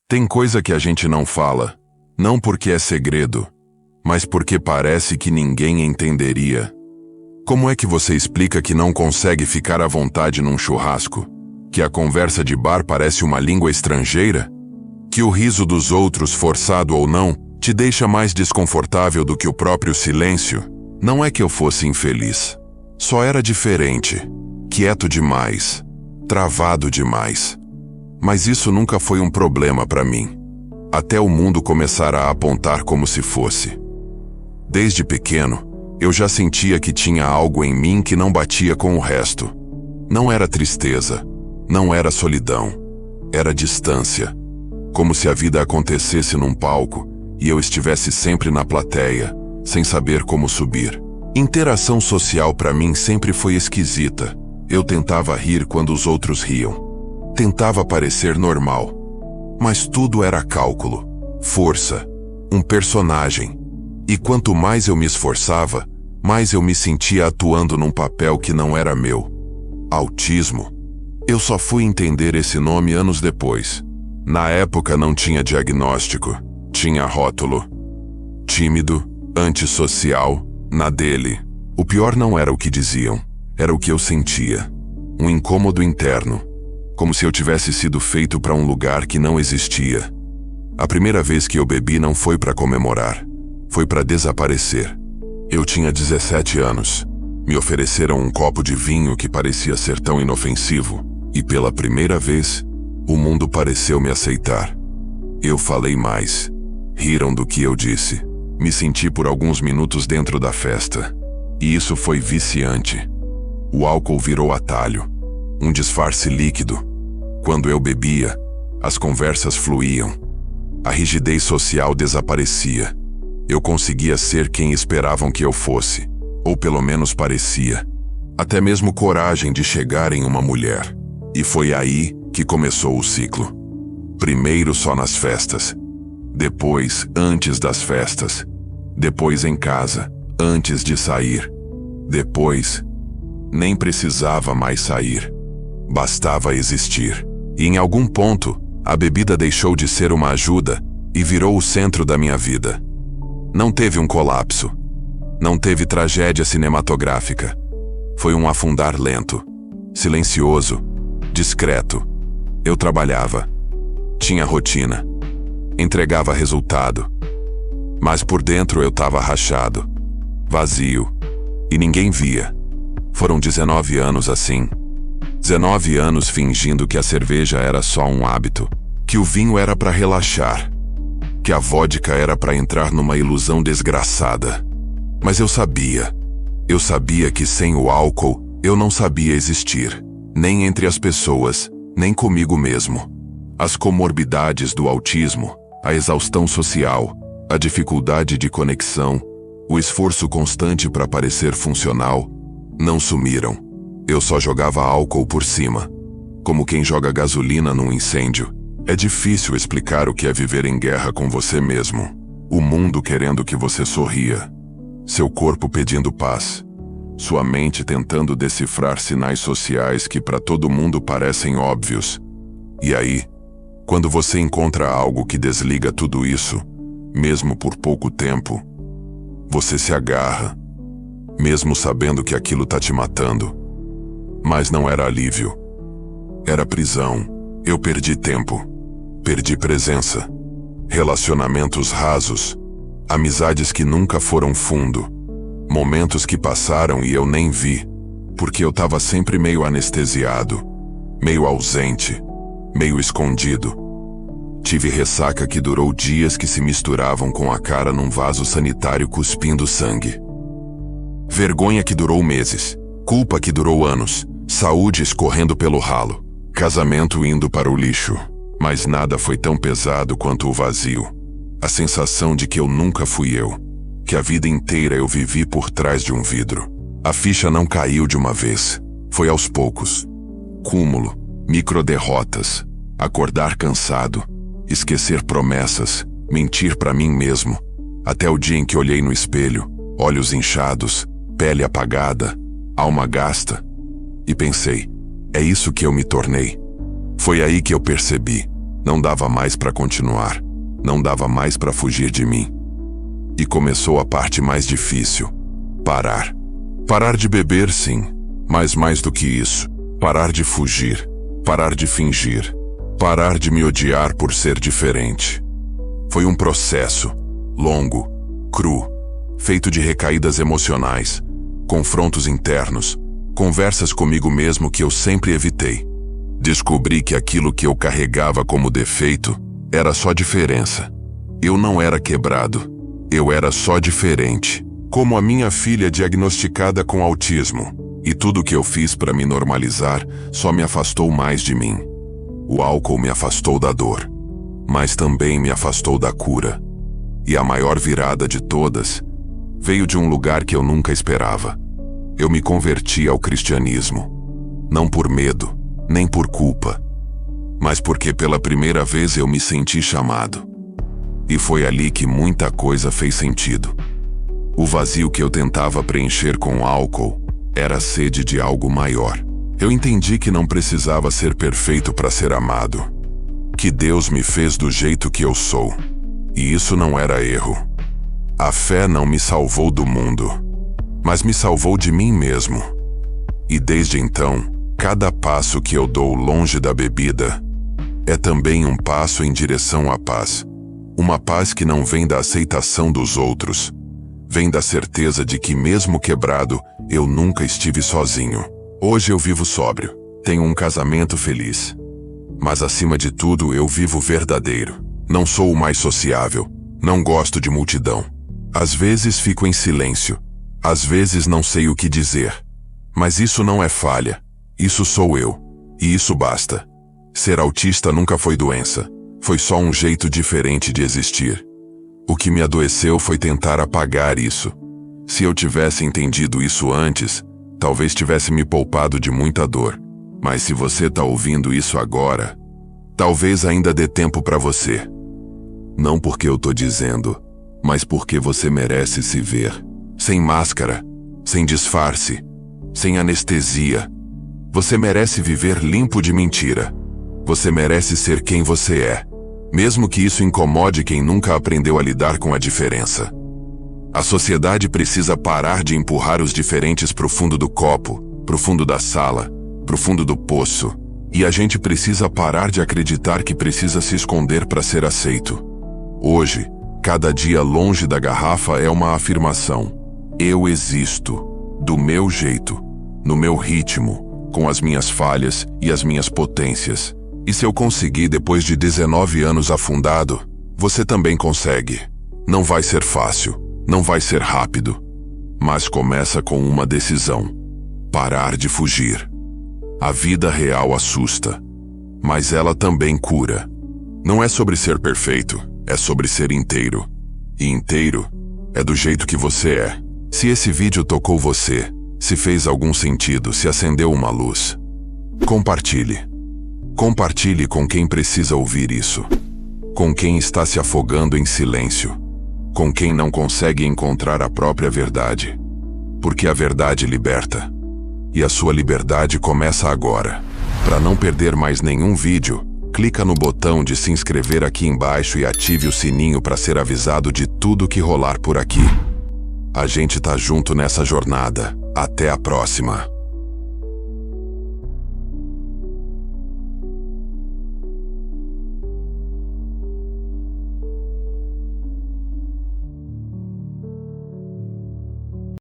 Tem coisa que a gente não fala, não porque é segredo, mas porque parece que ninguém entenderia. Como é que você explica que não consegue ficar à vontade num churrasco? Que a conversa de bar parece uma língua estrangeira? Que o riso dos outros, forçado ou não, te deixa mais desconfortável do que o próprio silêncio? Não é que eu fosse infeliz. Só era diferente, quieto demais, travado demais. Mas isso nunca foi um problema para mim. Até o mundo começar a apontar como se fosse. Desde pequeno, eu já sentia que tinha algo em mim que não batia com o resto. Não era tristeza, não era solidão, era distância. Como se a vida acontecesse num palco e eu estivesse sempre na plateia, sem saber como subir. Interação social para mim sempre foi esquisita. Eu tentava rir quando os outros riam. Tentava parecer normal. Mas tudo era cálculo, força, um personagem. E quanto mais eu me esforçava, mais eu me sentia atuando num papel que não era meu. Autismo. Eu só fui entender esse nome anos depois. Na época não tinha diagnóstico, tinha rótulo. Tímido, antissocial, na dele. O pior não era o que diziam, era o que eu sentia. Um incômodo interno. Como se eu tivesse sido feito para um lugar que não existia. A primeira vez que eu bebi não foi para comemorar, foi para desaparecer. Eu tinha 17 anos. Me ofereceram um copo de vinho que parecia ser tão inofensivo, e pela primeira vez, o mundo pareceu me aceitar. Eu falei mais. Riram do que eu disse. Me senti por alguns minutos dentro da festa. E isso foi viciante. O álcool virou atalho, um disfarce líquido. Quando eu bebia, as conversas fluíam. A rigidez social desaparecia. Eu conseguia ser quem esperavam que eu fosse, ou pelo menos parecia. Até mesmo coragem de chegar em uma mulher. E foi aí que começou o ciclo. Primeiro só nas festas. Depois, antes das festas. Depois em casa, antes de sair. Depois, nem precisava mais sair. Bastava existir. E em algum ponto, a bebida deixou de ser uma ajuda e virou o centro da minha vida. Não teve um colapso. Não teve tragédia cinematográfica. Foi um afundar lento, silencioso, discreto. Eu trabalhava. Tinha rotina. Entregava resultado. Mas por dentro eu estava rachado, vazio, e ninguém via. Foram 19 anos assim. 19 anos fingindo que a cerveja era só um hábito, que o vinho era para relaxar, que a vodka era para entrar numa ilusão desgraçada. Mas eu sabia que sem o álcool eu não sabia existir, nem entre as pessoas, nem comigo mesmo. As comorbidades do autismo, a exaustão social, a dificuldade de conexão, o esforço constante para parecer funcional, não sumiram. Eu só jogava álcool por cima, como quem joga gasolina num incêndio. É difícil explicar o que é viver em guerra com você mesmo. O mundo querendo que você sorria. Seu corpo pedindo paz. Sua mente tentando decifrar sinais sociais que para todo mundo parecem óbvios. E aí, quando você encontra algo que desliga tudo isso, mesmo por pouco tempo, você se agarra, mesmo sabendo que aquilo tá te matando. Mas não era alívio. Era prisão. Eu perdi tempo. Perdi presença. Relacionamentos rasos. Amizades que nunca foram fundo. Momentos que passaram e eu nem vi. Porque eu tava sempre meio anestesiado. Meio ausente. Meio escondido. Tive ressaca que durou dias que se misturavam com a cara num vaso sanitário cuspindo sangue. Vergonha que durou meses. Culpa que durou anos. Saúde escorrendo pelo ralo. Casamento indo para o lixo. Mas nada foi tão pesado quanto o vazio. A sensação de que eu nunca fui eu. Que a vida inteira eu vivi por trás de um vidro. A ficha não caiu de uma vez. Foi aos poucos. Cúmulo. Microderrotas. Acordar cansado. Esquecer promessas. Mentir para mim mesmo. Até o dia em que olhei no espelho. Olhos inchados. Pele apagada. Alma gasta. E pensei, é isso que eu me tornei. Foi aí que eu percebi. Não dava mais para continuar. Não dava mais para fugir de mim. E começou a parte mais difícil. Parar. Parar de beber, sim, mas mais do que isso. Parar de fugir. Parar de fingir. Parar de me odiar por ser diferente. Foi um processo, longo, cru, feito de recaídas emocionais, confrontos internos, conversas comigo mesmo que eu sempre evitei. Descobri que aquilo que eu carregava como defeito era só diferença. Eu não era quebrado, eu era só diferente, como a minha filha diagnosticada com autismo. E tudo que eu fiz para me normalizar só me afastou mais de mim. O álcool me afastou da dor, mas também me afastou da cura. E a maior virada de todas veio de um lugar que eu nunca esperava. Eu me converti ao cristianismo, não por medo, nem por culpa, mas porque pela primeira vez eu me senti chamado. E foi ali que muita coisa fez sentido. O vazio que eu tentava preencher com álcool era a sede de algo maior. Eu entendi que não precisava ser perfeito para ser amado. Que Deus me fez do jeito que eu sou. E isso não era erro. A fé não me salvou do mundo, mas me salvou de mim mesmo. E desde então, cada passo que eu dou longe da bebida é também um passo em direção à paz. Uma paz que não vem da aceitação dos outros, vem da certeza de que mesmo quebrado, eu nunca estive sozinho. Hoje eu vivo sóbrio, tenho um casamento feliz. Mas acima de tudo eu vivo verdadeiro. Não sou o mais sociável, não gosto de multidão. Às vezes fico em silêncio, às vezes não sei o que dizer. Mas isso não é falha, isso sou eu, e isso basta. Ser autista nunca foi doença, foi só um jeito diferente de existir. O que me adoeceu foi tentar apagar isso. Se eu tivesse entendido isso antes, talvez tivesse me poupado de muita dor. Mas se você tá ouvindo isso agora, talvez ainda dê tempo para você. Não porque eu tô dizendo, mas porque você merece se ver. Sem máscara, sem disfarce, sem anestesia. Você merece viver limpo de mentira. Você merece ser quem você é, mesmo que isso incomode quem nunca aprendeu a lidar com a diferença. A sociedade precisa parar de empurrar os diferentes pro fundo do copo, pro fundo da sala, pro fundo do poço. E a gente precisa parar de acreditar que precisa se esconder para ser aceito. Hoje, cada dia longe da garrafa é uma afirmação. Eu existo, do meu jeito, no meu ritmo, com as minhas falhas e as minhas potências. E se eu conseguir depois de 19 anos afundado, você também consegue. Não vai ser fácil, não vai ser rápido, mas começa com uma decisão: parar de fugir. A vida real assusta, mas ela também cura. Não é sobre ser perfeito, é sobre ser inteiro. E inteiro é do jeito que você é. Se esse vídeo tocou você, se fez algum sentido, se acendeu uma luz, compartilhe. Compartilhe com quem precisa ouvir isso. Com quem está se afogando em silêncio. Com quem não consegue encontrar a própria verdade. Porque a verdade liberta. E a sua liberdade começa agora. Para não perder mais nenhum vídeo, clica no botão de se inscrever aqui embaixo e ative o sininho para ser avisado de tudo que rolar por aqui. A gente tá junto nessa jornada. Até a próxima.